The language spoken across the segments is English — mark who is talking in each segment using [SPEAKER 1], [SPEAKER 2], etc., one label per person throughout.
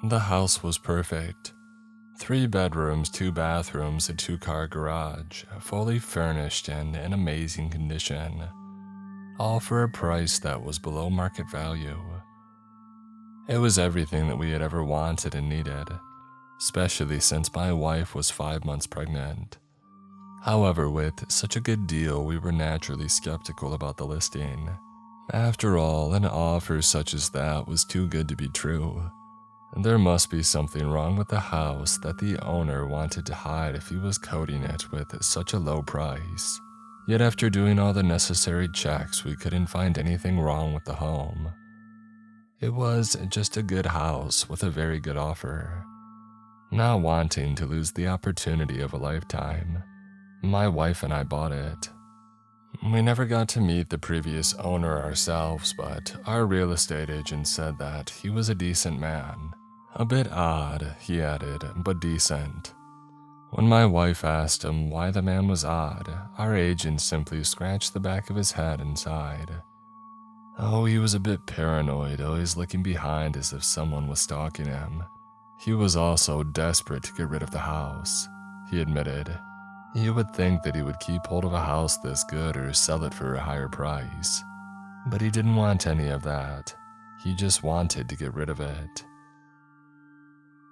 [SPEAKER 1] The house was perfect. 3 bedrooms, 2 bathrooms, a 2-car garage, fully furnished and in amazing condition, all for a price that was below market value. It was everything that we had ever wanted and needed, especially since my wife was 5 months pregnant. However, with such a good deal, we were naturally skeptical about the listing. After all, an offer such as that was too good to be true. There must be something wrong with the house that the owner wanted to hide if he was coating it with such a low price. Yet after doing all the necessary checks, we couldn't find anything wrong with the home. It was just a good house with a very good offer. Not wanting to lose the opportunity of a lifetime, my wife and I bought it. We never got to meet the previous owner ourselves, but our real estate agent said that he was a decent man. A bit odd, he added, but decent. When my wife asked him why the man was odd, our agent simply scratched the back of his head and sighed. Oh, he was a bit paranoid, always looking behind as if someone was stalking him. He was also desperate to get rid of the house, he admitted. You would think that he would keep hold of a house this good or sell it for a higher price. But he didn't want any of that. He just wanted to get rid of it.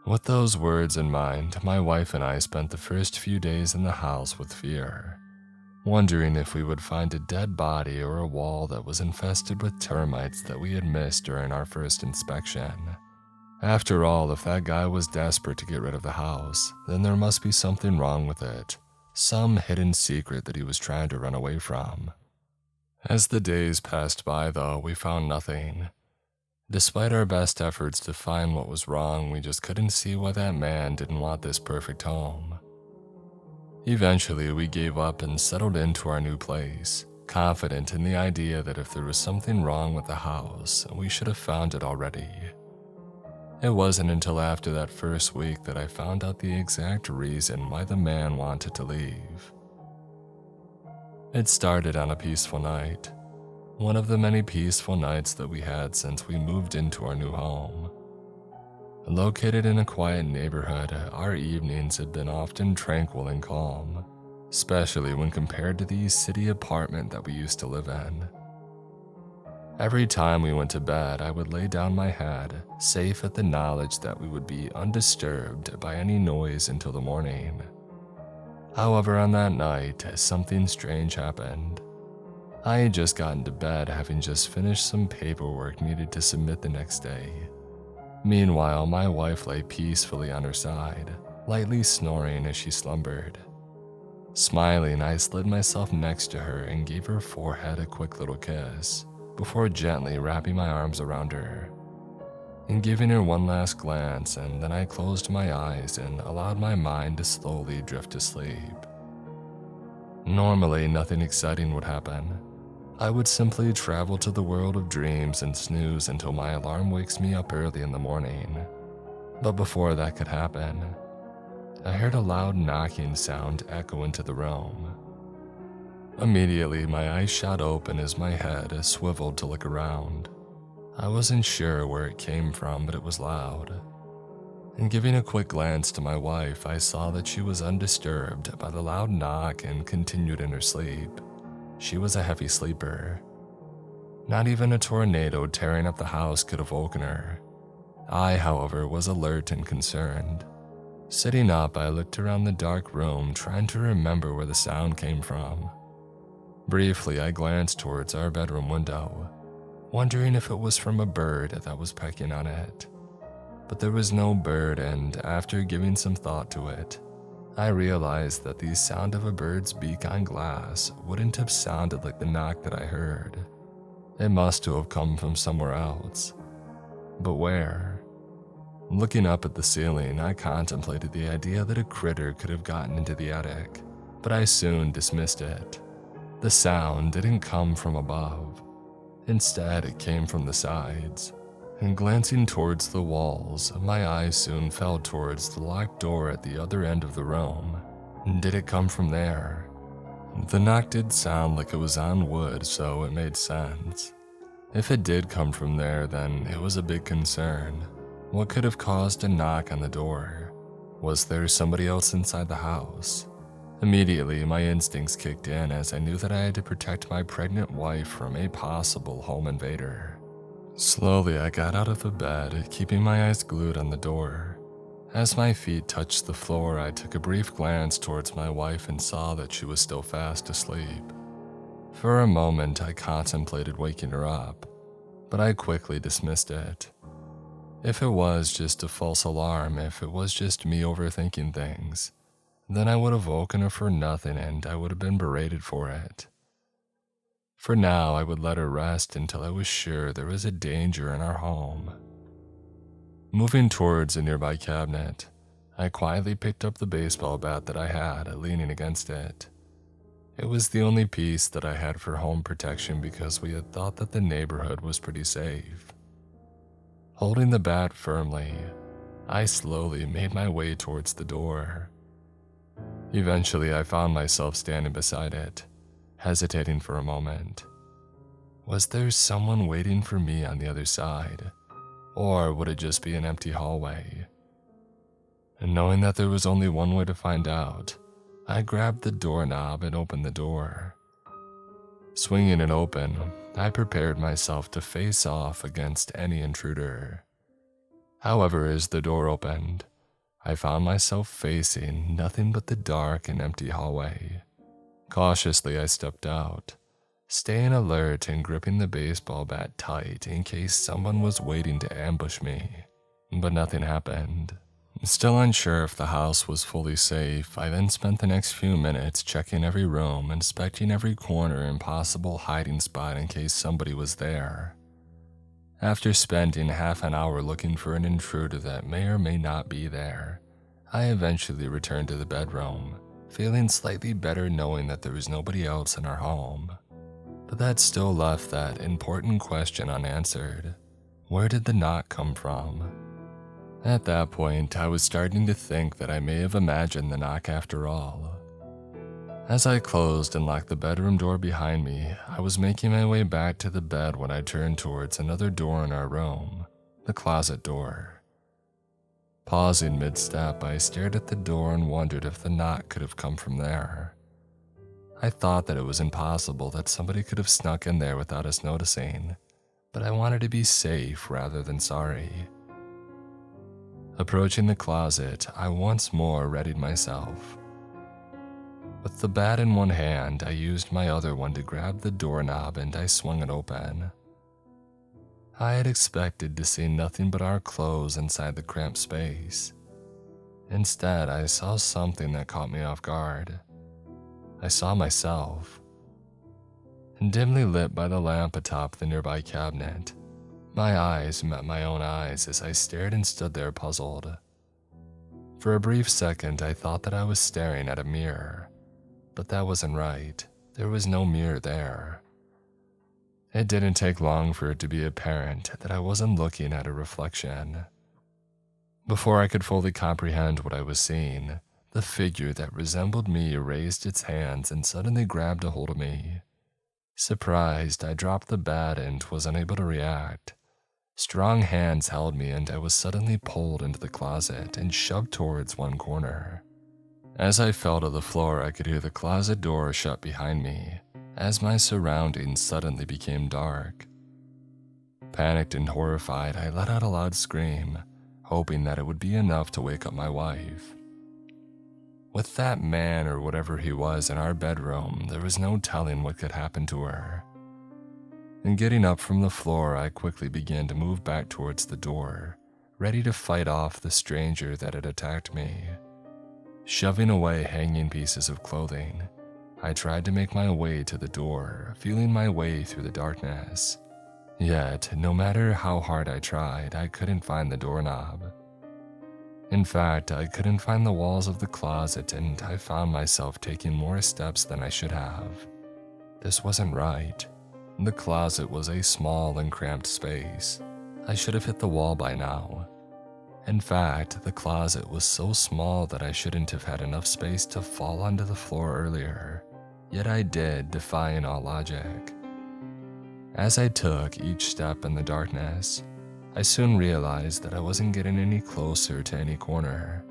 [SPEAKER 1] With those words in mind, my wife and I spent the first few days in the house with fear, wondering if we would find a dead body or a wall that was infested with termites that we had missed during our first inspection. After all, if that guy was desperate to get rid of the house, then there must be something wrong with it, some hidden secret that he was trying to run away from. As the days passed by, though, we found nothing. Despite our best efforts to find what was wrong, we just couldn't see why that man didn't want this perfect home. Eventually, we gave up and settled into our new place, confident in the idea that if there was something wrong with the house, we should have found it already. It wasn't until after that first week that I found out the exact reason why the man wanted to leave. It started on a peaceful night. One of the many peaceful nights that we had since we moved into our new home. Located in a quiet neighborhood, our evenings had been often tranquil and calm, especially when compared to the city apartment that we used to live in. Every time we went to bed, I would lay down my head, safe at the knowledge that we would be undisturbed by any noise until the morning. However, on that night, something strange happened. I had just gotten to bed, having just finished some paperwork needed to submit the next day. Meanwhile, my wife lay peacefully on her side, lightly snoring as she slumbered. Smiling, I slid myself next to her and gave her forehead a quick little kiss, before gently wrapping my arms around her and giving her one last glance, and then I closed my eyes and allowed my mind to slowly drift to sleep. Normally, nothing exciting would happen. I would simply travel to the world of dreams and snooze until my alarm wakes me up early in the morning. But before that could happen, I heard a loud knocking sound echo into the room. Immediately, my eyes shot open as my head swiveled to look around. I wasn't sure where it came from, but it was loud. And giving a quick glance to my wife, I saw that she was undisturbed by the loud knock and continued in her sleep. She was a heavy sleeper. Not even a tornado tearing up the house could have woken her. I, however, was alert and concerned. Sitting up, I looked around the dark room, trying to remember where the sound came from. Briefly, I glanced towards our bedroom window, wondering if it was from a bird that was pecking on it. But there was no bird, and after giving some thought to it, I realized that the sound of a bird's beak on glass wouldn't have sounded like the knock that I heard. It must have come from somewhere else. But where? Looking up at the ceiling, I contemplated the idea that a critter could have gotten into the attic, but I soon dismissed it. The sound didn't come from above. Instead, it came from the sides. And glancing towards the walls, my eyes soon fell towards the locked door at the other end of the room. Did it come from there? The knock did sound like it was on wood, so it made sense. If it did come from there, then it was a big concern. What could have caused a knock on the door? Was there somebody else inside the house? Immediately, my instincts kicked in as I knew that I had to protect my pregnant wife from a possible home invader. Slowly, I got out of the bed, keeping my eyes glued on the door. As my feet touched the floor, I took a brief glance towards my wife and saw that she was still fast asleep. For a moment, I contemplated waking her up, but I quickly dismissed it. If it was just a false alarm, if it was just me overthinking things, then I would have woken her for nothing and I would have been berated for it. For now, I would let her rest until I was sure there was a danger in our home. Moving towards a nearby cabinet, I quietly picked up the baseball bat that I had, leaning against it. It was the only piece that I had for home protection because we had thought that the neighborhood was pretty safe. Holding the bat firmly, I slowly made my way towards the door. Eventually, I found myself standing beside it, hesitating for a moment. Was there someone waiting for me on the other side, or would it just be an empty hallway? And knowing that there was only one way to find out, I grabbed the doorknob and opened the door. Swinging it open, I prepared myself to face off against any intruder. However, as the door opened, I found myself facing nothing but the dark and empty hallway. Cautiously, I stepped out, staying alert and gripping the baseball bat tight in case someone was waiting to ambush me. But nothing happened. Still unsure if the house was fully safe, I then spent the next few minutes checking every room, inspecting every corner and possible hiding spot in case somebody was there. After spending half an hour looking for an intruder that may or may not be there, I eventually returned to the bedroom, feeling slightly better knowing that there was nobody else in our home. But that still left that important question unanswered. Where did the knock come from? At that point, I was starting to think that I may have imagined the knock after all. As I closed and locked the bedroom door behind me, I was making my way back to the bed when I turned towards another door in our room, the closet door. Pausing mid-step, I stared at the door and wondered if the knock could have come from there. I thought that it was impossible that somebody could have snuck in there without us noticing, but I wanted to be safe rather than sorry. Approaching the closet, I once more readied myself. With the bat in one hand, I used my other one to grab the doorknob and I swung it open. I had expected to see nothing but our clothes inside the cramped space. Instead, I saw something that caught me off guard. I saw myself. Dimly lit by the lamp atop the nearby cabinet, my eyes met my own eyes as I stared and stood there puzzled. For a brief second, I thought that I was staring at a mirror, but that wasn't right. There was no mirror there. It didn't take long for it to be apparent that I wasn't looking at a reflection. Before I could fully comprehend what I was seeing, the figure that resembled me raised its hands and suddenly grabbed a hold of me. Surprised, I dropped the bat and was unable to react. Strong hands held me and I was suddenly pulled into the closet and shoved towards one corner. As I fell to the floor, I could hear the closet door shut behind me, as my surroundings suddenly became dark. Panicked and horrified, I let out a loud scream, hoping that it would be enough to wake up my wife. With that man or whatever he was in our bedroom, there was no telling what could happen to her. And getting up from the floor, I quickly began to move back towards the door, ready to fight off the stranger that had attacked me. Shoving away hanging pieces of clothing, I tried to make my way to the door, feeling my way through the darkness. Yet, no matter how hard I tried, I couldn't find the doorknob. In fact, I couldn't find the walls of the closet and I found myself taking more steps than I should have. This wasn't right. The closet was a small and cramped space. I should have hit the wall by now. In fact, the closet was so small that I shouldn't have had enough space to fall onto the floor earlier. Yet I did, defying all logic. As I took each step in the darkness, I soon realized that I wasn't getting any closer to any corner.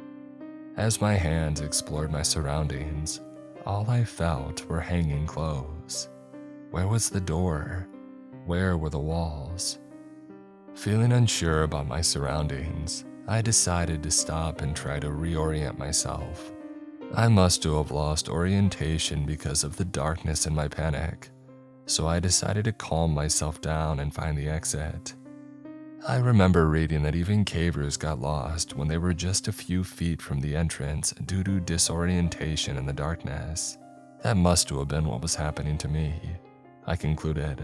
[SPEAKER 1] As my hands explored my surroundings, all I felt were hanging clothes. Where was the door? Where were the walls? Feeling unsure about my surroundings, I decided to stop and try to reorient myself. I must have lost orientation because of the darkness and my panic, so I decided to calm myself down and find the exit. I remember reading that even cavers got lost when they were just a few feet from the entrance due to disorientation in the darkness. That must have been what was happening to me, I concluded.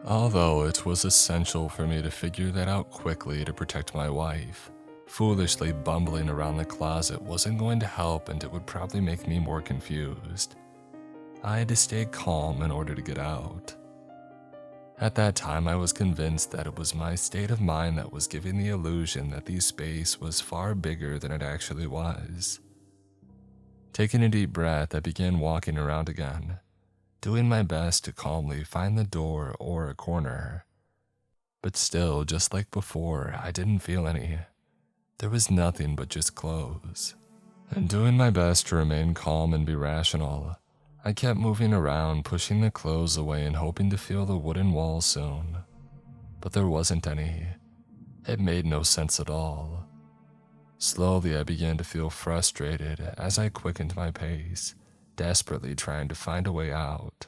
[SPEAKER 1] Although it was essential for me to figure that out quickly to protect my wife, foolishly bumbling around the closet wasn't going to help, and it would probably make me more confused. I had to stay calm in order to get out. At that time, I was convinced that it was my state of mind that was giving the illusion that the space was far bigger than it actually was. Taking a deep breath, I began walking around again, doing my best to calmly find the door or a corner. But still, just like before, I didn't feel any. There was nothing but just clothes. And doing my best to remain calm and be rational, I kept moving around, pushing the clothes away and hoping to feel the wooden wall soon. But there wasn't any. It made no sense at all. Slowly, I began to feel frustrated as I quickened my pace, desperately trying to find a way out.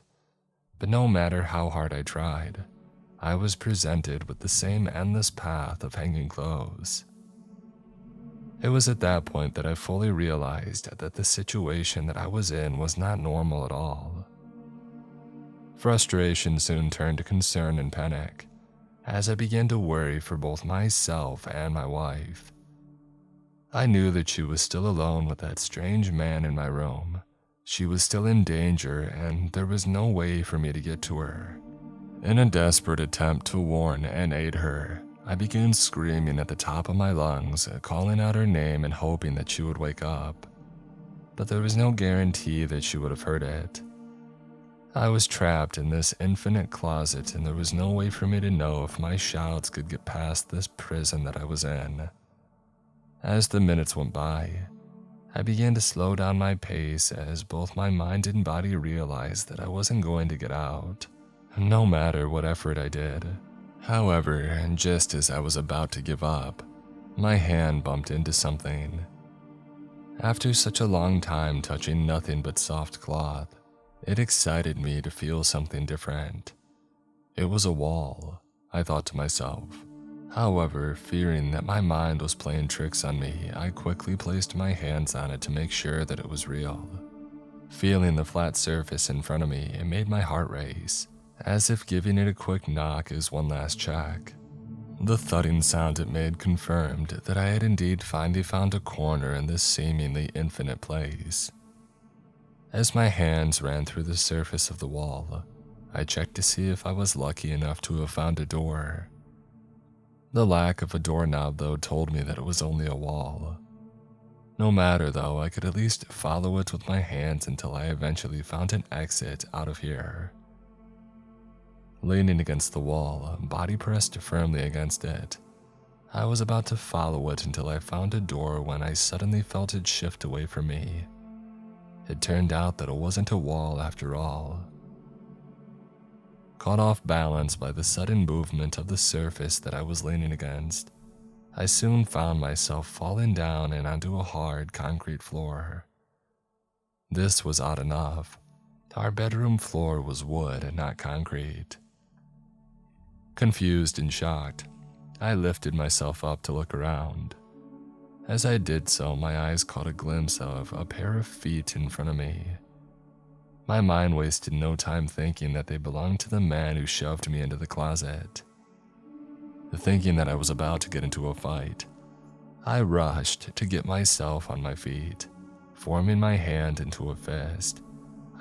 [SPEAKER 1] But no matter how hard I tried, I was presented with the same endless path of hanging clothes. It was at that point that I fully realized that the situation that I was in was not normal at all. Frustration soon turned to concern and panic, as I began to worry for both myself and my wife. I knew that she was still alone with that strange man in my room. She was still in danger, and there was no way for me to get to her. In a desperate attempt to warn and aid her, I began screaming at the top of my lungs, calling out her name and hoping that she would wake up. But there was no guarantee that she would have heard it. I was trapped in this infinite closet, and there was no way for me to know if my shouts could get past this prison that I was in. As the minutes went by, I began to slow down my pace as both my mind and body realized that I wasn't going to get out, no matter what effort I did. However, just as I was about to give up, my hand bumped into something. After such a long time touching nothing but soft cloth, it excited me to feel something different. It was a wall, I thought to myself. However, fearing that my mind was playing tricks on me, I quickly placed my hands on it to make sure that it was real. Feeling the flat surface in front of me, it made my heart race, as if giving it a quick knock as one last check. The thudding sound it made confirmed that I had indeed finally found a corner in this seemingly infinite place. As my hands ran through the surface of the wall, I checked to see if I was lucky enough to have found a door. The lack of a doorknob, though, told me that it was only a wall. No matter, though, I could at least follow it with my hands until I eventually found an exit out of here. Leaning against the wall, body pressed firmly against it, I was about to follow it until I found a door when I suddenly felt it shift away from me. It turned out that it wasn't a wall after all. Caught off balance by the sudden movement of the surface that I was leaning against, I soon found myself falling down and onto a hard concrete floor. This was odd enough. Our bedroom floor was wood and not concrete. Confused and shocked, I lifted myself up to look around. As I did so, my eyes caught a glimpse of a pair of feet in front of me. My mind wasted no time thinking that they belonged to the man who shoved me into the closet. Thinking that I was about to get into a fight, I rushed to get myself on my feet. Forming my hand into a fist,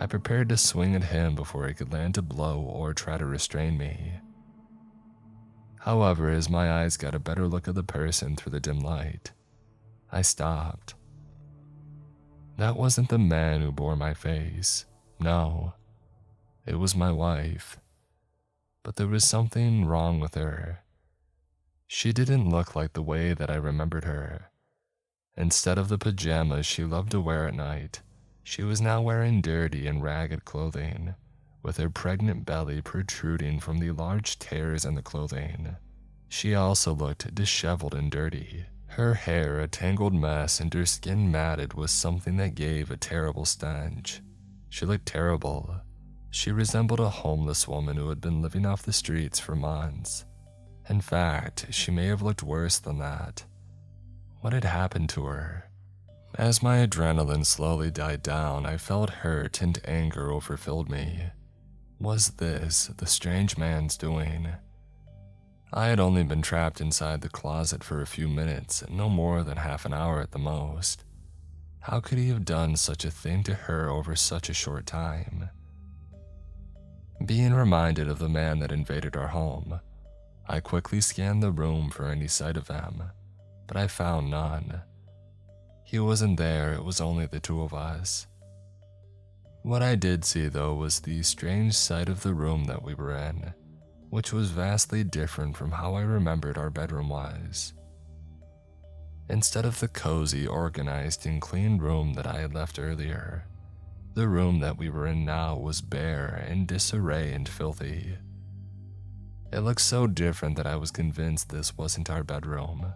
[SPEAKER 1] I prepared to swing at him before he could land a blow or try to restrain me. However, as my eyes got a better look at the person through the dim light, I stopped. That wasn't the man who bore my face. No, it was my wife. But there was something wrong with her. She didn't look like the way that I remembered her. Instead of the pajamas she loved to wear at night, she was now wearing dirty and ragged clothing, with her pregnant belly protruding from the large tears in the clothing. She also looked disheveled and dirty, her hair a tangled mess and her skin matted with something that gave a terrible stench. She looked terrible. She resembled a homeless woman who had been living off the streets for months. In fact, she may have looked worse than that. What had happened to her? As my adrenaline slowly died down, I felt hurt and anger overfilled me. Was this the strange man's doing? I had only been trapped inside the closet for a few minutes, no more than half an hour at the most. How could he have done such a thing to her over such a short time? Being reminded of the man that invaded our home, I quickly scanned the room for any sight of him, but I found none. He wasn't there, it was only the two of us. What I did see, though, was the strange sight of the room that we were in, which was vastly different from how I remembered our bedroom was. Instead of the cozy, organized, and clean room that I had left earlier, the room that we were in now was bare, in disarray, and filthy. It looked so different that I was convinced this wasn't our bedroom.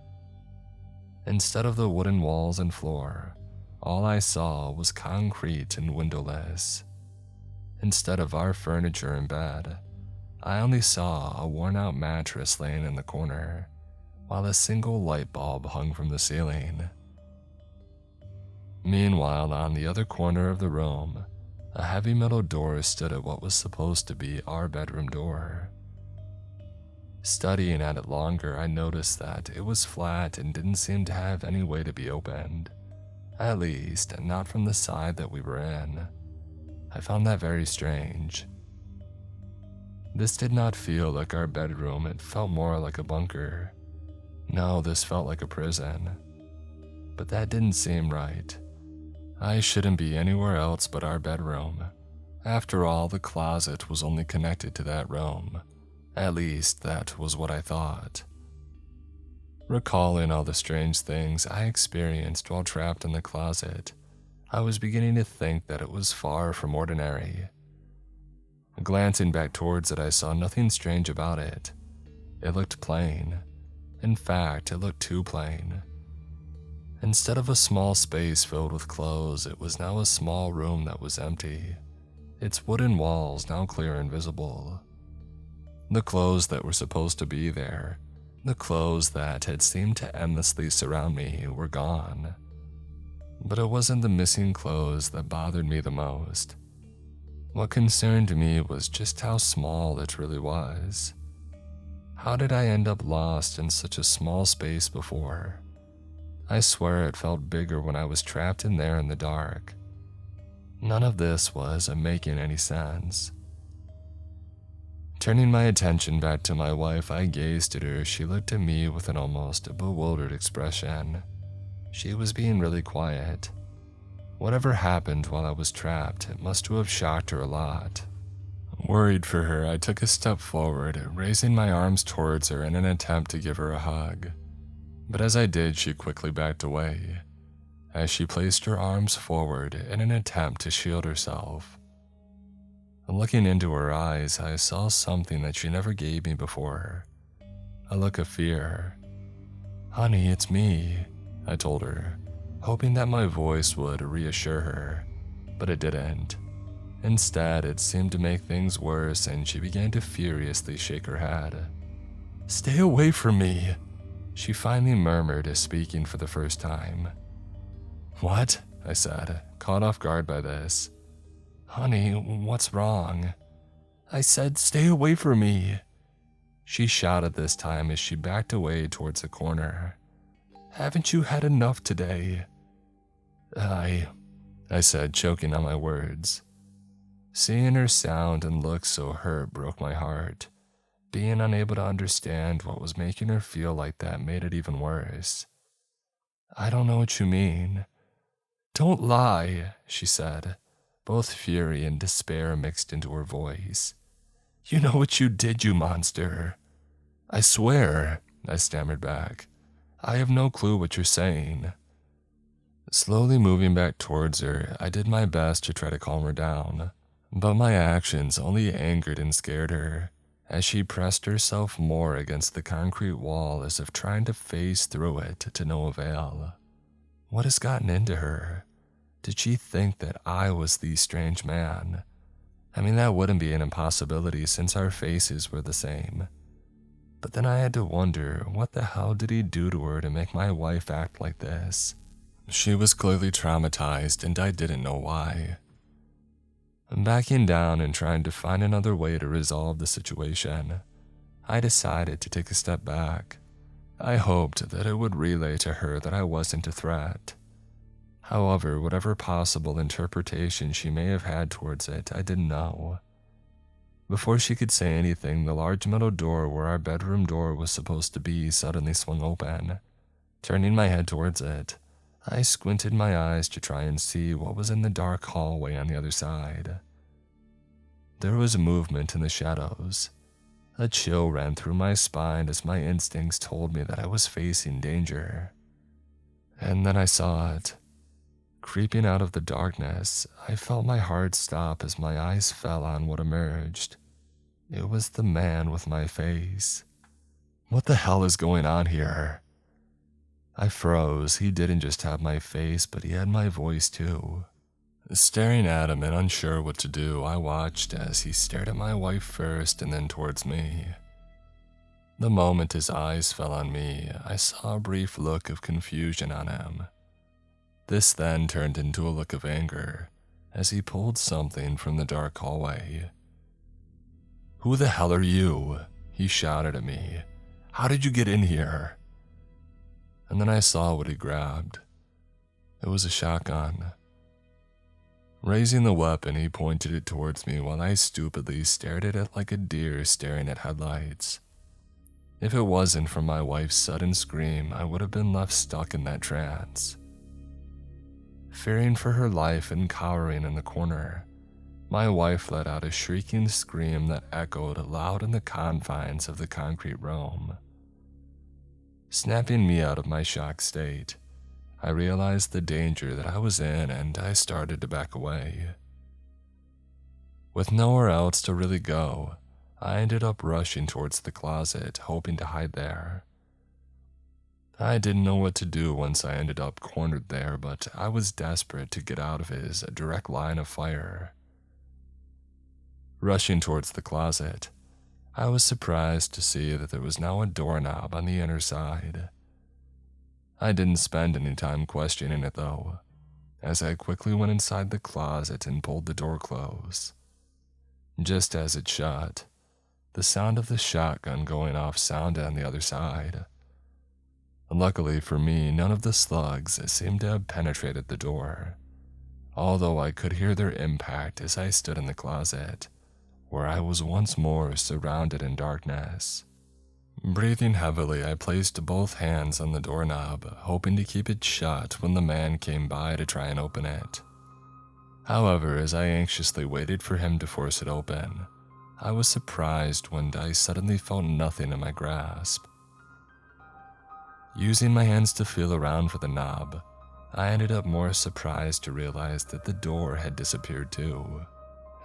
[SPEAKER 1] Instead of the wooden walls and floor, all I saw was concrete and windowless. Instead of our furniture and bed, I only saw a worn-out mattress laying in the corner, while a single light bulb hung from the ceiling. Meanwhile, on the other corner of the room, a heavy metal door stood at what was supposed to be our bedroom door. Studying at it longer, I noticed that it was flat and didn't seem to have any way to be opened. At least, not from the side that we were in. I found that very strange. This did not feel like our bedroom, it felt more like a bunker. No, this felt like a prison. But that didn't seem right. I shouldn't be anywhere else but our bedroom. After all, the closet was only connected to that room. At least, that was what I thought. Recalling all the strange things I experienced while trapped in the closet, I was beginning to think that it was far from ordinary. Glancing back towards it, I saw nothing strange about it. It looked plain. In fact, it looked too plain. Instead of a small space filled with clothes, it was now a small room that was empty, its wooden walls now clear and visible. The clothes that were supposed to be there, the clothes that had seemed to endlessly surround me, were gone. But it wasn't the missing clothes that bothered me the most. What concerned me was just how small it really was. How did I end up lost in such a small space before? I swear it felt bigger when I was trapped in there in the dark. None of this was making any sense. Turning my attention back to my wife, I gazed at her. She looked at me with an almost bewildered expression. She was being really quiet. Whatever happened while I was trapped, it must have shocked her a lot. Worried for her, I took a step forward, raising my arms towards her in an attempt to give her a hug. But as I did, she quickly backed away, as she placed her arms forward in an attempt to shield herself. Looking into her eyes, I saw something that she never gave me before, a look of fear. "Honey, it's me," I told her, hoping that my voice would reassure her, but it didn't. Instead, it seemed to make things worse, and she began to furiously shake her head. "Stay away from me," she finally murmured, speaking for the first time. "What?" I said, caught off guard by this. "Honey, what's wrong?" "I said stay away from me," she shouted this time as she backed away towards the corner. "Haven't you had enough today?" I said, choking on my words. Seeing her sound and look so hurt broke my heart. Being unable to understand what was making her feel like that made it even worse. "I don't know what you mean." "Don't lie," she said, both fury and despair mixed into her voice. "You know what you did, you monster." "I swear," I stammered back. I have no clue what you're saying. Slowly moving back towards her, I did my best to try to calm her down, but my actions only angered and scared her, as she pressed herself more against the concrete wall as if trying to phase through it to no avail. What has gotten into her? Did she think that I was the strange man? I mean, that wouldn't be an impossibility since our faces were the same. But then I had to wonder, what the hell did he do to her to make my wife act like this? She was clearly traumatized, and I didn't know why. Backing down and trying to find another way to resolve the situation, I decided to take a step back. I hoped that it would relay to her that I wasn't a threat. However, whatever possible interpretation she may have had towards it, I didn't know. Before she could say anything, the large metal door where our bedroom door was supposed to be suddenly swung open. Turning my head towards it, I squinted my eyes to try and see what was in the dark hallway on the other side. There was movement in the shadows. A chill ran through my spine as my instincts told me that I was facing danger. And then I saw it. Creeping out of the darkness, I felt my heart stop as my eyes fell on what emerged. It was the man with my face. What the hell is going on here? I froze. He didn't just have my face, but he had my voice too. Staring at him and unsure what to do, I watched as he stared at my wife first and then towards me. The moment his eyes fell on me, I saw a brief look of confusion on him. This then turned into a look of anger as he pulled something from the dark hallway. "Who the hell are you?" he shouted at me. "How did you get in here?" And then I saw what he grabbed. It was a shotgun. Raising the weapon, he pointed it towards me while I stupidly stared at it like a deer staring at headlights. If it wasn't for my wife's sudden scream, I would have been left stuck in that trance. Fearing for her life and cowering in the corner, my wife let out a shrieking scream that echoed loud in the confines of the concrete room. Snapping me out of my shocked state, I realized the danger that I was in and I started to back away. With nowhere else to really go, I ended up rushing towards the closet, hoping to hide there. I didn't know what to do once I ended up cornered there, but I was desperate to get out of his direct line of fire. Rushing towards the closet, I was surprised to see that there was now a doorknob on the inner side. I didn't spend any time questioning it though, as I quickly went inside the closet and pulled the door closed. Just as it shut, the sound of the shotgun going off sounded on the other side. Luckily for me, none of the slugs seemed to have penetrated the door, although I could hear their impact as I stood in the closet, where I was once more surrounded in darkness. Breathing heavily, I placed both hands on the doorknob, hoping to keep it shut when the man came by to try and open it. However, as I anxiously waited for him to force it open, I was surprised when I suddenly felt nothing in my grasp. Using my hands to feel around for the knob, I ended up more surprised to realize that the door had disappeared too.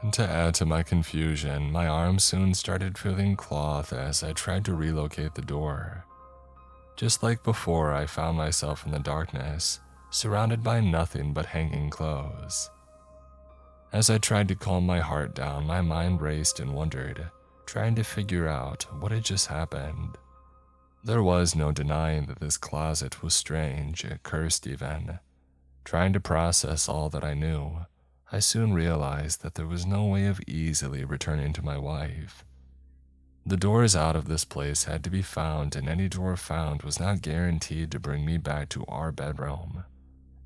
[SPEAKER 1] And to add to my confusion, my arm soon started feeling cloth as I tried to relocate the door. Just like before, I found myself in the darkness, surrounded by nothing but hanging clothes. As I tried to calm my heart down, my mind raced and wondered, trying to figure out what had just happened. There was no denying that this closet was strange, cursed even. Trying to process all that I knew, I soon realized that there was no way of easily returning to my wife. The doors out of this place had to be found, and any door found was not guaranteed to bring me back to our bedroom.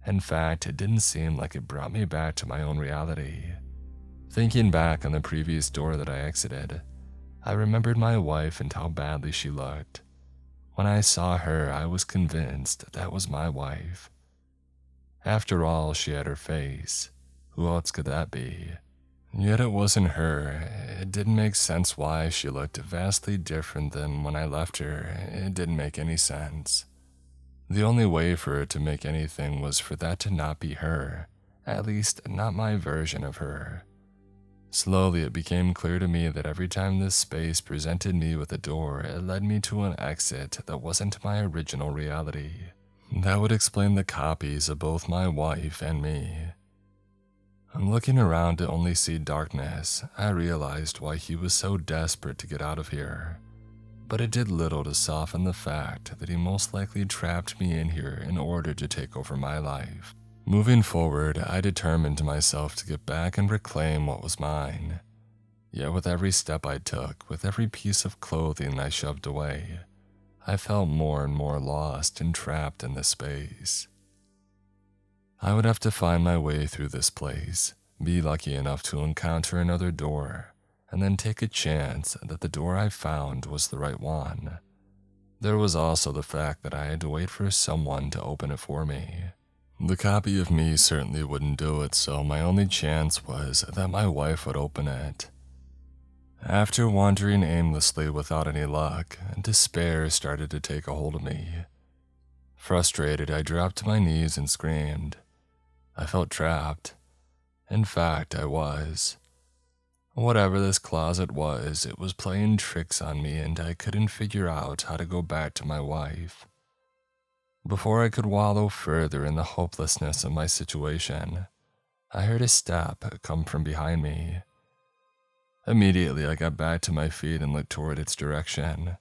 [SPEAKER 1] In fact, it didn't seem like it brought me back to my own reality. Thinking back on the previous door that I exited, I remembered my wife and how badly she looked. When I saw her, I was convinced that was my wife. After all, she had her face. Who else could that be? Yet it wasn't her. It didn't make sense why she looked vastly different than when I left her. It didn't make any sense. The only way for it to make anything was for that to not be her, at least not my version of her. Slowly it became clear to me that every time this space presented me with a door, it led me to an exit that wasn't my original reality. That would explain the copies of both my wife and me. Looking around to only see darkness, I realized why he was so desperate to get out of here. But it did little to soften the fact that he most likely trapped me in here in order to take over my life. Moving forward, I determined myself to get back and reclaim what was mine. Yet with every step I took, with every piece of clothing I shoved away, I felt more and more lost and trapped in this space. I would have to find my way through this place, be lucky enough to encounter another door, and then take a chance that the door I found was the right one. There was also the fact that I had to wait for someone to open it for me. The copy of me certainly wouldn't do it, so my only chance was that my wife would open it. After wandering aimlessly without any luck, despair started to take a hold of me. Frustrated, I dropped to my knees and screamed. I felt trapped. In fact, I was. Whatever this closet was, it was playing tricks on me and I couldn't figure out how to go back to my wife. Before I could wallow further in the hopelessness of my situation, I heard a step come from behind me. Immediately, I got back to my feet and looked toward its direction.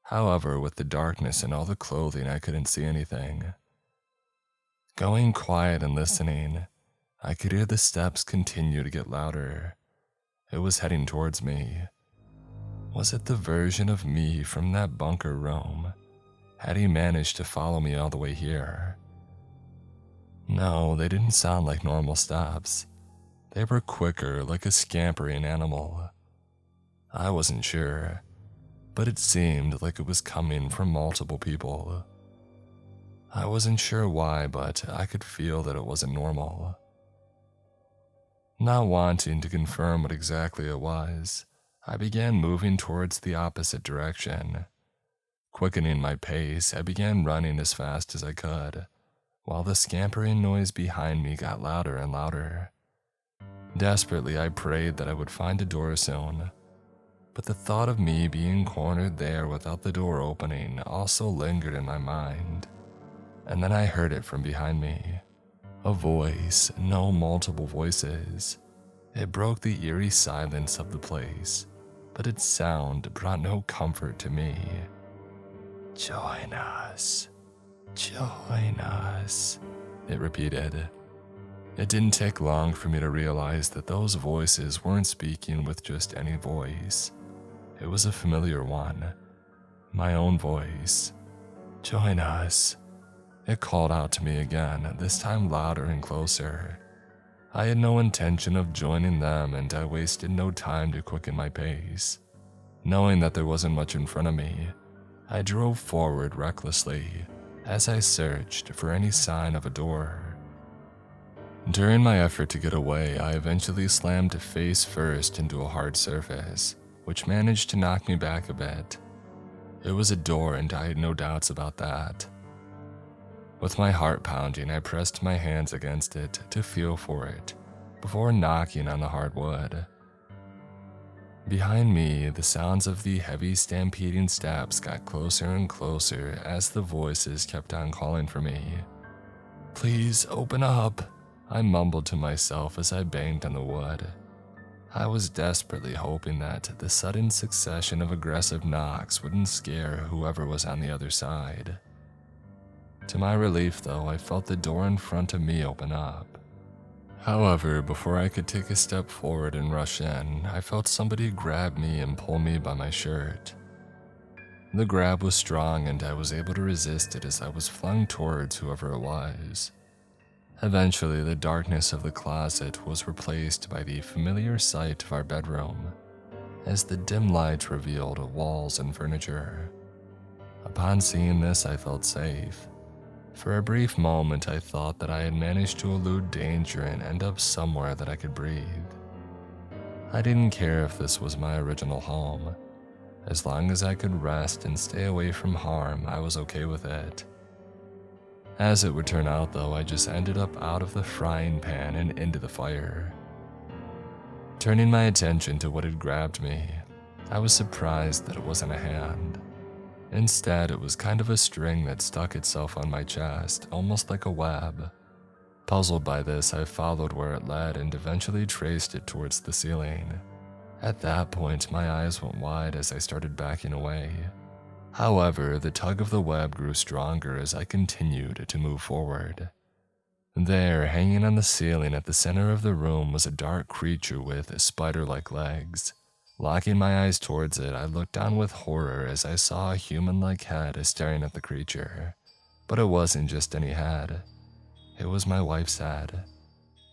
[SPEAKER 1] However, with the darkness and all the clothing, I couldn't see anything. Going quiet and listening, I could hear the steps continue to get louder. It was heading towards me. Was it the version of me from that bunker room? Had he managed to follow me all the way here? No, they didn't sound like normal steps. They were quicker, like a scampering animal. I wasn't sure, but it seemed like it was coming from multiple people. I wasn't sure why, but I could feel that it wasn't normal. Not wanting to confirm what exactly it was, I began moving towards the opposite direction. Quickening my pace, I began running as fast as I could, while the scampering noise behind me got louder and louder. Desperately, I prayed that I would find a door soon, but the thought of me being cornered there without the door opening also lingered in my mind. And then I heard it from behind me. A voice, no multiple voices. It broke the eerie silence of the place, but its sound brought no comfort to me. "Join us, join us," it repeated. It didn't take long for me to realize that those voices weren't speaking with just any voice. It was a familiar one, my own voice. "Join us." It called out to me again, this time louder and closer. I had no intention of joining them, and I wasted no time to quicken my pace. Knowing that there wasn't much in front of me, I drove forward recklessly as I searched for any sign of a door. During my effort to get away, I eventually slammed face first into a hard surface, which managed to knock me back a bit. It was a door, and I had no doubts about that. With my heart pounding, I pressed my hands against it to feel for it before knocking on the hard wood. Behind me, the sounds of the heavy stampeding steps got closer and closer as the voices kept on calling for me. "Please open up," I mumbled to myself as I banged on the wood. I was desperately hoping that the sudden succession of aggressive knocks wouldn't scare whoever was on the other side. To my relief, though, I felt the door in front of me open up. However, before I could take a step forward and rush in, I felt somebody grab me and pull me by my shirt. The grab was strong, and I was able to resist it as I was flung towards whoever it was. Eventually, the darkness of the closet was replaced by the familiar sight of our bedroom, as the dim light revealed walls and furniture. Upon seeing this, I felt safe. For a brief moment, I thought that I had managed to elude danger and end up somewhere that I could breathe. I didn't care if this was my original home. As long as I could rest and stay away from harm, I was okay with it. As it would turn out though, I just ended up out of the frying pan and into the fire. Turning my attention to what had grabbed me, I was surprised that it wasn't a hand. Instead, it was kind of a string that stuck itself on my chest, almost like a web. Puzzled by this, I followed where it led and eventually traced it towards the ceiling. At that point, my eyes went wide as I started backing away. However, the tug of the web grew stronger as I continued to move forward. There, hanging on the ceiling at the center of the room, was a dark creature with spider-like legs. Locking my eyes towards it, I looked down with horror as I saw a human-like head staring at the creature. But it wasn't just any head. It was my wife's head.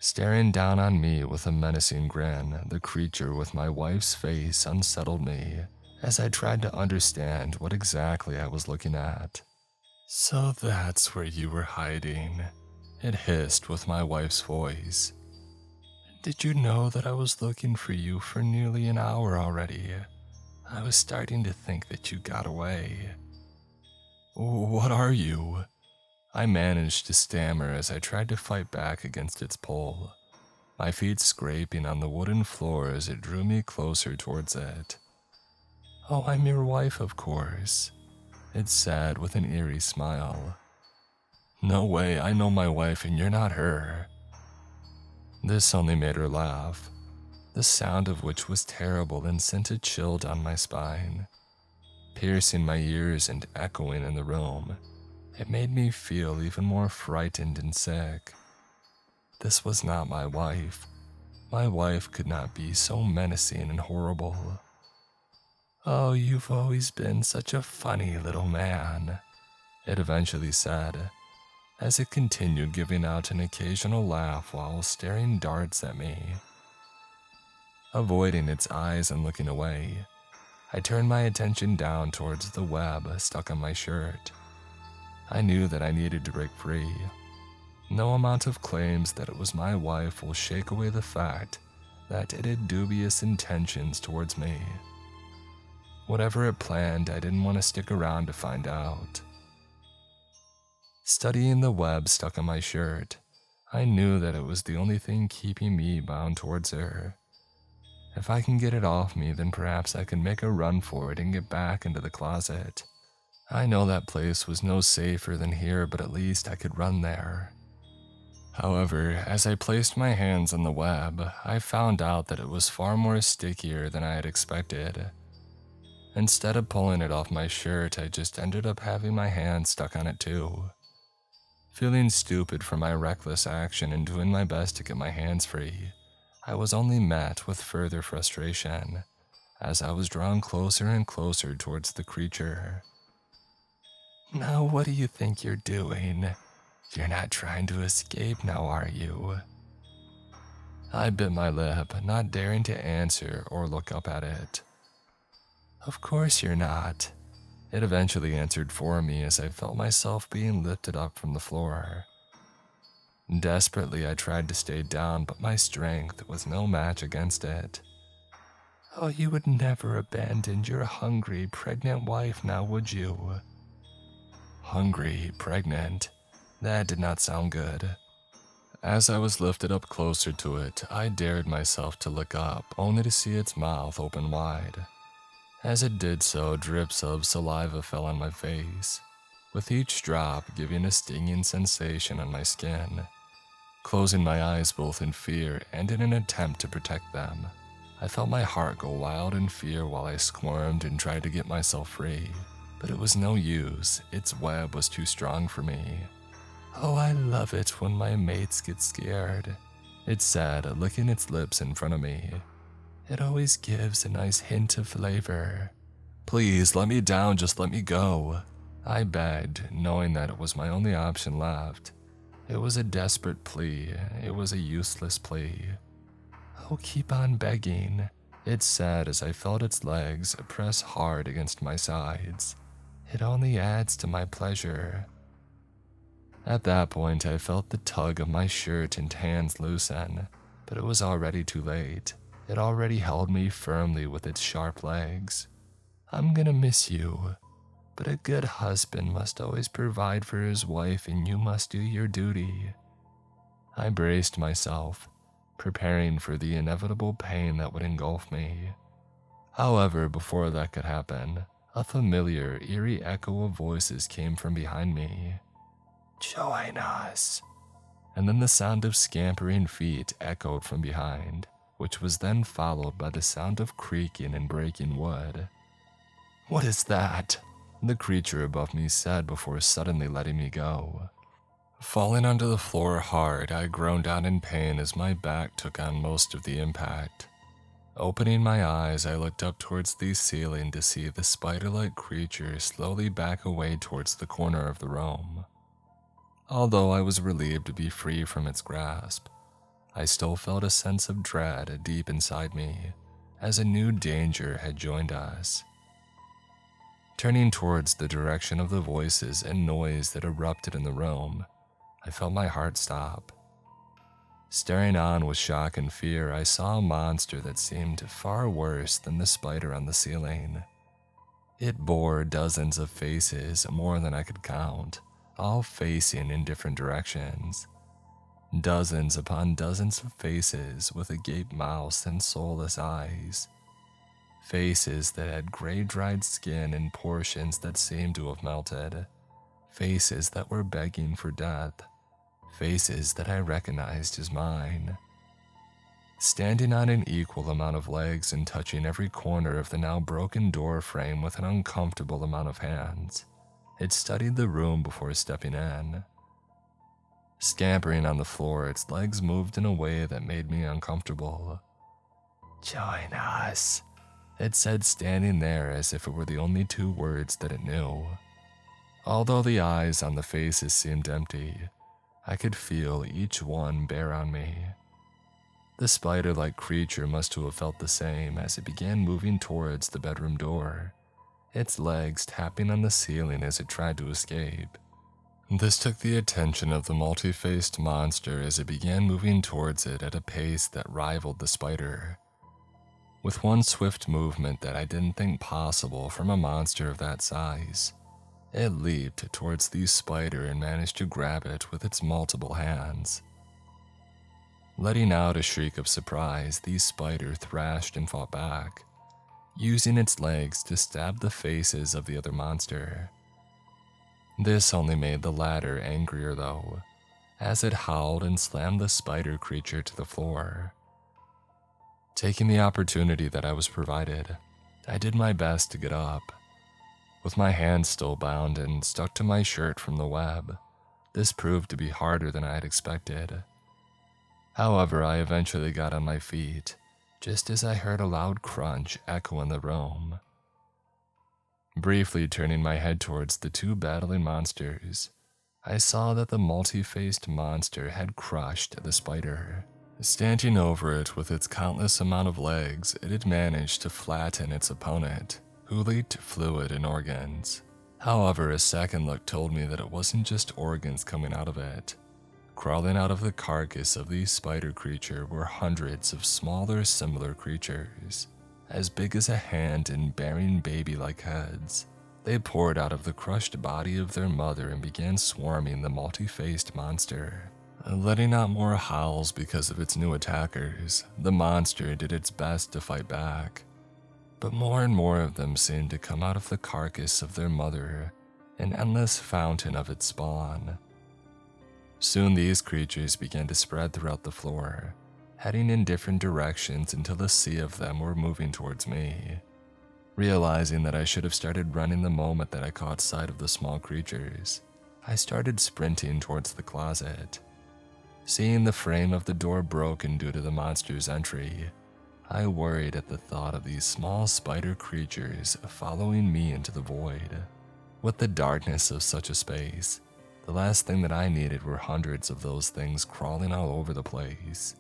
[SPEAKER 1] Staring down on me with a menacing grin, the creature with my wife's face unsettled me as I tried to understand what exactly I was looking at. "So that's where you were hiding," it hissed with my wife's voice. "Did you know that I was looking for you for nearly an hour already? I was starting to think that you got away." "What are you?" I managed to stammer as I tried to fight back against its pull, my feet scraping on the wooden floor as it drew me closer towards it. "Oh, I'm your wife, of course," it said with an eerie smile. "No way, I know my wife and you're not her." This only made her laugh, the sound of which was terrible and sent a chill down my spine. Piercing my ears and echoing in the room, it made me feel even more frightened and sick. This was not my wife. My wife could not be so menacing and horrible. "Oh, you've always been such a funny little man," it eventually said, as it continued giving out an occasional laugh while staring darts at me. Avoiding its eyes and looking away, I turned my attention down towards the web stuck on my shirt. I knew that I needed to break free. No amount of claims that it was my wife will shake away the fact that it had dubious intentions towards me. Whatever it planned, I didn't want to stick around to find out. Studying the web stuck on my shirt, I knew that it was the only thing keeping me bound towards her. If I can get it off me, then perhaps I can make a run for it and get back into the closet. I know that place was no safer than here, but at least I could run there. However, as I placed my hands on the web, I found out that it was far more stickier than I had expected. Instead of pulling it off my shirt, I just ended up having my hands stuck on it too. Feeling stupid for my reckless action and doing my best to get my hands free, I was only met with further frustration as I was drawn closer and closer towards the creature. "Now what do you think you're doing? You're not trying to escape now, are you?" I bit my lip, not daring to answer or look up at it. "Of course you're not," it eventually answered for me as I felt myself being lifted up from the floor. Desperately, I tried to stay down, but my strength was no match against it. "Oh, you would never abandon your hungry, pregnant wife now, would you?" Hungry, pregnant. That did not sound good. As I was lifted up closer to it, I dared myself to look up, only to see its mouth open wide. As it did so, drips of saliva fell on my face, with each drop giving a stinging sensation on my skin. Closing my eyes both in fear and in an attempt to protect them, I felt my heart go wild in fear while I squirmed and tried to get myself free. But it was no use, its web was too strong for me. "Oh, I love it when my mates get scared," it said, licking its lips in front of me. "It always gives a nice hint of flavor." "Please, let me down, just let me go," I begged, knowing that it was my only option left. It was a desperate plea, it was a useless plea. "Oh, keep on begging," it said as I felt its legs press hard against my sides. "It only adds to my pleasure." At that point, I felt the tug of my shirt and hands loosen, but it was already too late. It already held me firmly with its sharp legs. I'm gonna miss you, but a good husband must always provide for his wife and you must do your duty. I braced myself, preparing for the inevitable pain that would engulf me. However, before that could happen, a familiar, eerie echo of voices came from behind me. Join us. And then the sound of scampering feet echoed from behind, which was then followed by the sound of creaking and breaking wood. What is that? The creature above me said before suddenly letting me go. Falling onto the floor hard, I groaned out in pain as my back took on most of the impact. Opening my eyes, I looked up towards the ceiling to see the spider-like creature slowly back away towards the corner of the room. Although I was relieved to be free from its grasp, I still felt a sense of dread deep inside me, as a new danger had joined us. Turning towards the direction of the voices and noise that erupted in the room, I felt my heart stop. Staring on with shock and fear, I saw a monster that seemed far worse than the spider on the ceiling. It bore dozens of faces, more than I could count, all facing in different directions. Dozens upon dozens of faces with agape mouths and soulless eyes. Faces that had gray dried skin and portions that seemed to have melted. Faces that were begging for death. Faces that I recognized as mine. Standing on an equal amount of legs and touching every corner of the now broken door frame with an uncomfortable amount of hands, it studied the room before stepping in. Scampering on the floor, its legs moved in a way that made me uncomfortable. Join us, it said, standing there as if it were the only two words that it knew. Although the eyes on the faces seemed empty, I could feel each one bear on me. The spider-like creature must have felt the same as it began moving towards the bedroom door, its legs tapping on the ceiling as it tried to escape. This took the attention of the multi-faced monster as it began moving towards it at a pace that rivaled the spider. With one swift movement that I didn't think possible from a monster of that size, it leaped towards the spider and managed to grab it with its multiple hands. Letting out a shriek of surprise, the spider thrashed and fought back, using its legs to stab the faces of the other monster. This only made the latter angrier though, as it howled and slammed the spider creature to the floor. Taking the opportunity that I was provided, I did my best to get up. With my hands still bound and stuck to my shirt from the web, this proved to be harder than I had expected. However, I eventually got on my feet, just as I heard a loud crunch echo in the room. Briefly turning my head towards the two battling monsters, I saw that the multi-faced monster had crushed the spider. Standing over it with its countless amount of legs, it had managed to flatten its opponent, who leaked fluid and organs. However, a second look told me that it wasn't just organs coming out of it. Crawling out of the carcass of the spider creature were hundreds of smaller similar creatures, as big as a hand and bearing baby-like heads. They poured out of the crushed body of their mother and began swarming the multi-faced monster. Letting out more howls because of its new attackers, the monster did its best to fight back. But more and more of them seemed to come out of the carcass of their mother, an endless fountain of its spawn. Soon these creatures began to spread throughout the floor, heading in different directions until a sea of them were moving towards me. Realizing that I should have started running the moment that I caught sight of the small creatures, I started sprinting towards the closet. Seeing the frame of the door broken due to the monster's entry, I worried at the thought of these small spider creatures following me into the void. With the darkness of such a space, the last thing that I needed were hundreds of those things crawling all over the place.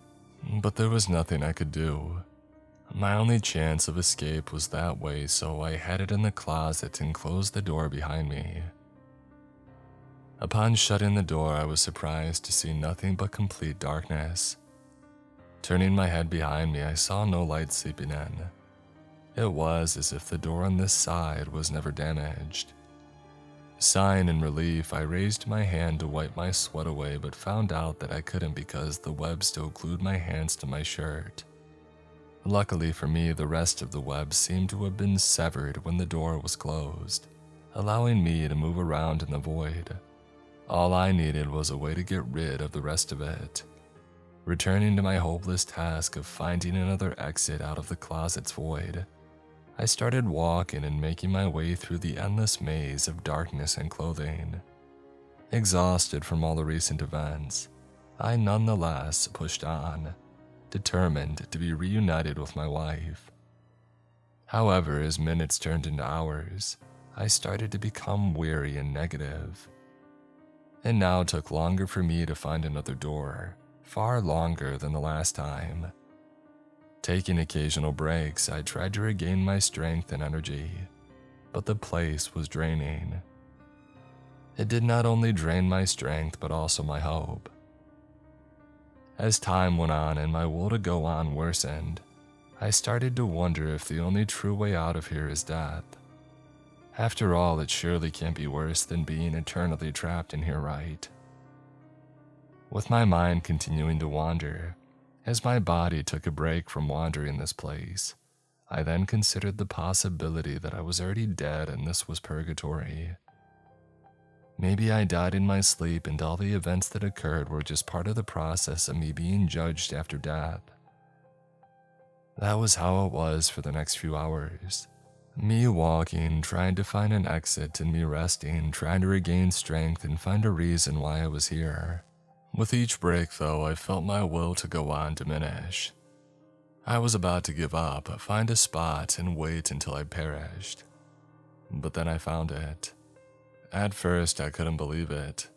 [SPEAKER 1] But there was nothing I could do. My only chance of escape was that way, so I headed in the closet and closed the door behind me. Upon shutting the door, I was surprised to see nothing but complete darkness. Turning my head behind me, I saw no light seeping in. It was as if the door on this side was never damaged. Sighing in relief, I raised my hand to wipe my sweat away, but found out that I couldn't because the web still glued my hands to my shirt. Luckily for me, the rest of the web seemed to have been severed when the door was closed, allowing me to move around in the void. All I needed was a way to get rid of the rest of it. Returning to my hopeless task of finding another exit out of the closet's void, I started walking and making my way through the endless maze of darkness and clothing. Exhausted from all the recent events, I nonetheless pushed on, determined to be reunited with my wife. However, as minutes turned into hours, I started to become weary and negative. It now took longer for me to find another door, far longer than the last time. Taking occasional breaks, I tried to regain my strength and energy, but the place was draining. It did not only drain my strength, but also my hope. As time went on and my will to go on worsened, I started to wonder if the only true way out of here is death. After all, it surely can't be worse than being eternally trapped in here, right? With my mind continuing to wander, as my body took a break from wandering this place, I then considered the possibility that I was already dead and this was purgatory. Maybe I died in my sleep and all the events that occurred were just part of the process of me being judged after death. That was how it was for the next few hours. Me walking, trying to find an exit, and me resting, trying to regain strength and find a reason why I was here. With each break, though, I felt my will to go on diminish. I was about to give up, find a spot, and wait until I perished. But then I found it. At first, I couldn't believe it.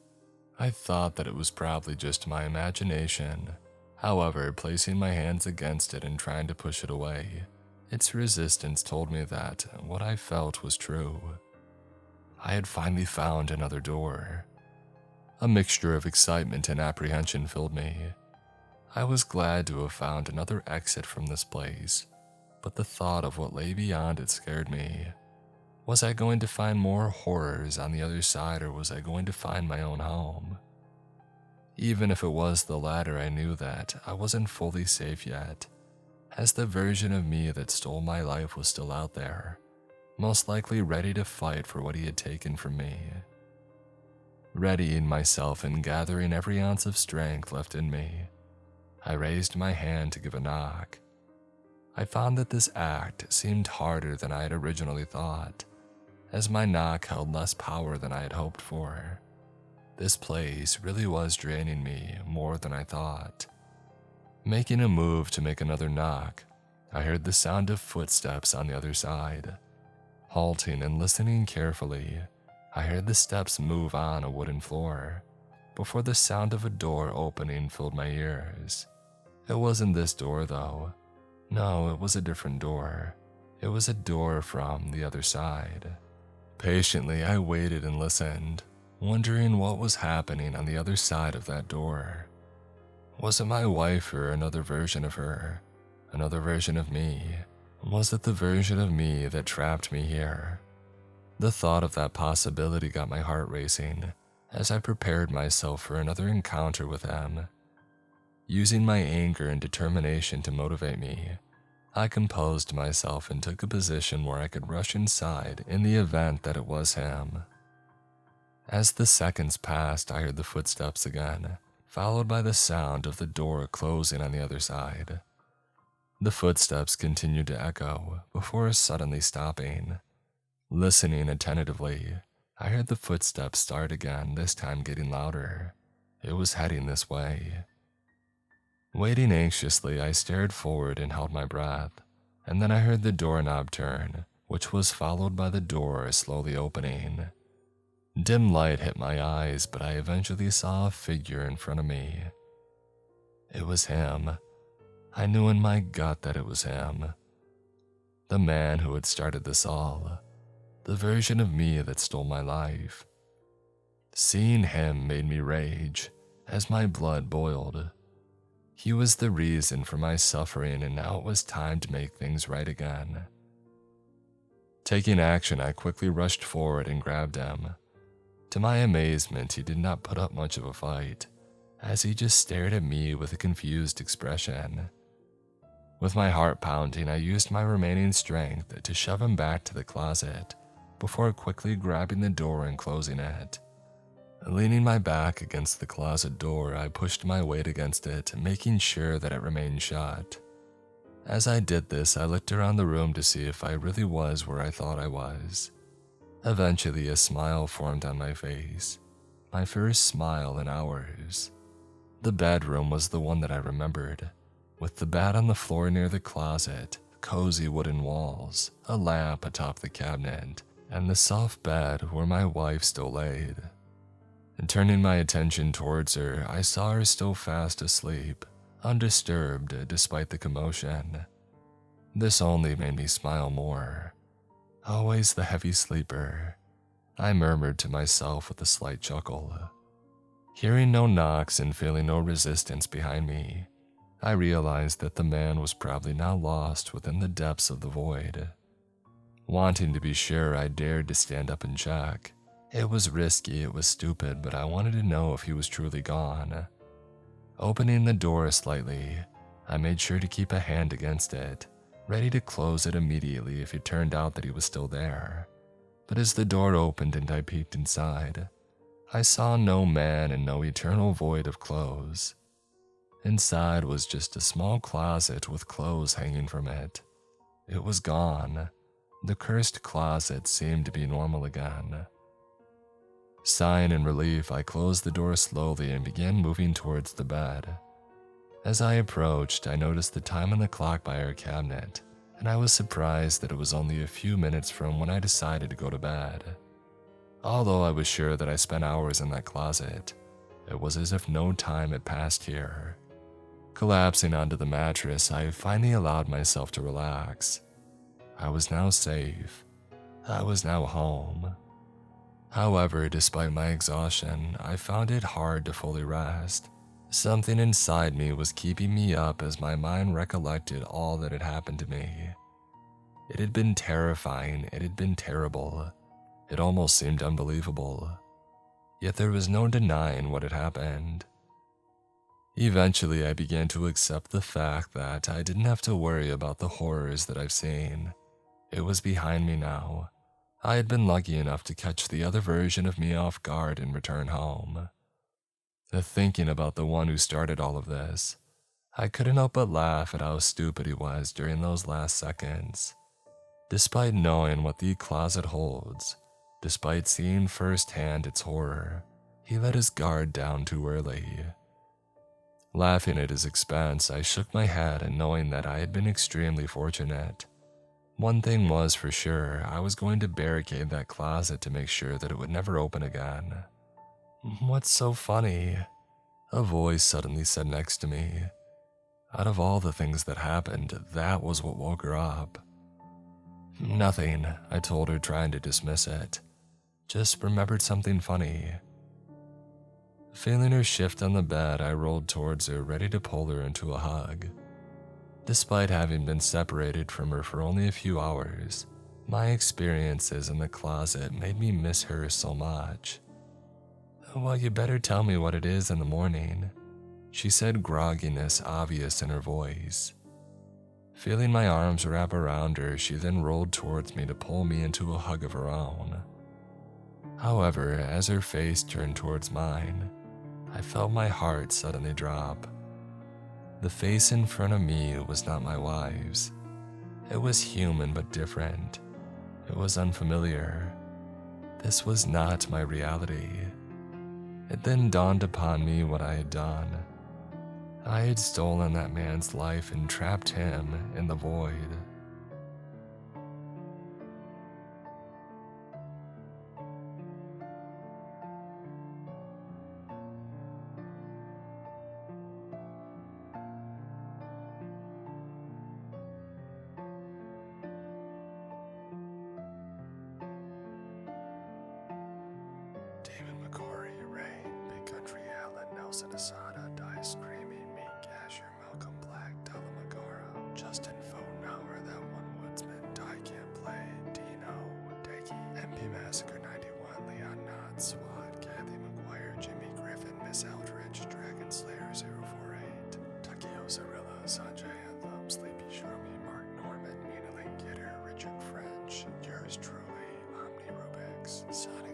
[SPEAKER 1] I thought that it was probably just my imagination. However, placing my hands against it and trying to push it away, its resistance told me that what I felt was true. I had finally found another door. A mixture of excitement and apprehension filled me. I was glad to have found another exit from this place, but the thought of what lay beyond it scared me. Was I going to find more horrors on the other side, or was I going to find my own home? Even if it was the latter, I knew that I wasn't fully safe yet, as the version of me that stole my life was still out there, most likely ready to fight for what he had taken from me. Readying myself and gathering every ounce of strength left in me, I raised my hand to give a knock. I found that this act seemed harder than I had originally thought, as my knock held less power than I had hoped for. This place really was draining me more than I thought. Making a move to make another knock, I heard the sound of footsteps on the other side. Halting and listening carefully, I heard the steps move on a wooden floor, before the sound of a door opening filled my ears. It wasn't this door, though. No, it was a different door. It was a door from the other side. Patiently, I waited and listened, wondering what was happening on the other side of that door. Was it my wife or another version of her? Another version of me? Was it the version of me that trapped me here? The thought of that possibility got my heart racing as I prepared myself for another encounter with them. Using my anger and determination to motivate me, I composed myself and took a position where I could rush inside in the event that it was him. As the seconds passed, I heard the footsteps again, followed by the sound of the door closing on the other side. The footsteps continued to echo before suddenly stopping. Listening attentively, I heard the footsteps start again, this time getting louder. It was heading this way. Waiting anxiously, I stared forward and held my breath, and then I heard the doorknob turn, which was followed by the door slowly opening. Dim light hit my eyes, but I eventually saw a figure in front of me. It was him. I knew in my gut that it was him. The man who had started this all. The version of me that stole my life. Seeing him made me rage, as my blood boiled. He was the reason for my suffering, and now it was time to make things right again. Taking action, I quickly rushed forward and grabbed him. To my amazement, he did not put up much of a fight, as he just stared at me with a confused expression. With my heart pounding, I used my remaining strength to shove him back to the closet, before quickly grabbing the door and closing it. Leaning my back against the closet door, I pushed my weight against it, making sure that it remained shut. As I did this, I looked around the room to see if I really was where I thought I was. Eventually, a smile formed on my face, my first smile in hours. The bedroom was the one that I remembered, with the bed on the floor near the closet, cozy wooden walls, a lamp atop the cabinet, and the soft bed where my wife still laid. And turning my attention towards her, I saw her still fast asleep, undisturbed despite the commotion. This only made me smile more. Always the heavy sleeper, I murmured to myself with a slight chuckle. Hearing no knocks and feeling no resistance behind me, I realized that the man was probably now lost within the depths of the void. Wanting to be sure, I dared to stand up and check. It was risky, it was stupid, but I wanted to know if he was truly gone. Opening the door slightly, I made sure to keep a hand against it, ready to close it immediately if it turned out that he was still there. But as the door opened and I peeked inside, I saw no man and no eternal void of clothes. Inside was just a small closet with clothes hanging from it. It was gone. The cursed closet seemed to be normal again. Sighing in relief, I closed the door slowly and began moving towards the bed. As I approached, I noticed the time on the clock by our cabinet, and I was surprised that it was only a few minutes from when I decided to go to bed. Although I was sure that I spent hours in that closet, it was as if no time had passed here. Collapsing onto the mattress, I finally allowed myself to relax. I was now safe. I was now home. However, despite my exhaustion, I found it hard to fully rest. Something inside me was keeping me up as my mind recollected all that had happened to me. It had been terrifying, it had been terrible. It almost seemed unbelievable. Yet there was no denying what had happened. Eventually, I began to accept the fact that I didn't have to worry about the horrors that I've seen. It was behind me now. I had been lucky enough to catch the other version of me off guard and return home. Thinking about the one who started all of this, I couldn't help but laugh at how stupid he was during those last seconds. Despite knowing what the closet holds, despite seeing firsthand its horror, he let his guard down too early. Laughing at his expense, I shook my head and knowing that I had been extremely fortunate. One thing was for sure, I was going to barricade that closet to make sure that it would never open again. "What's so funny?" a voice suddenly said next to me. Out of all the things that happened, that was what woke her up. "Nothing," I told her, trying to dismiss it. "Just remembered something funny." Feeling her shift on the bed, I rolled towards her, ready to pull her into a hug. Despite having been separated from her for only a few hours, my experiences in the closet made me miss her so much. "Well, you better tell me what it is in the morning," she said, grogginess obvious in her voice. Feeling my arms wrap around her, she then rolled towards me to pull me into a hug of her own. However, as her face turned towards mine, I felt my heart suddenly drop. The face in front of me was not my wife's. It was human but different. It was unfamiliar. This was not my reality. It then dawned upon me what I had done. I had stolen that man's life and trapped him in the void. Asada, die screaming, meat cashier Signing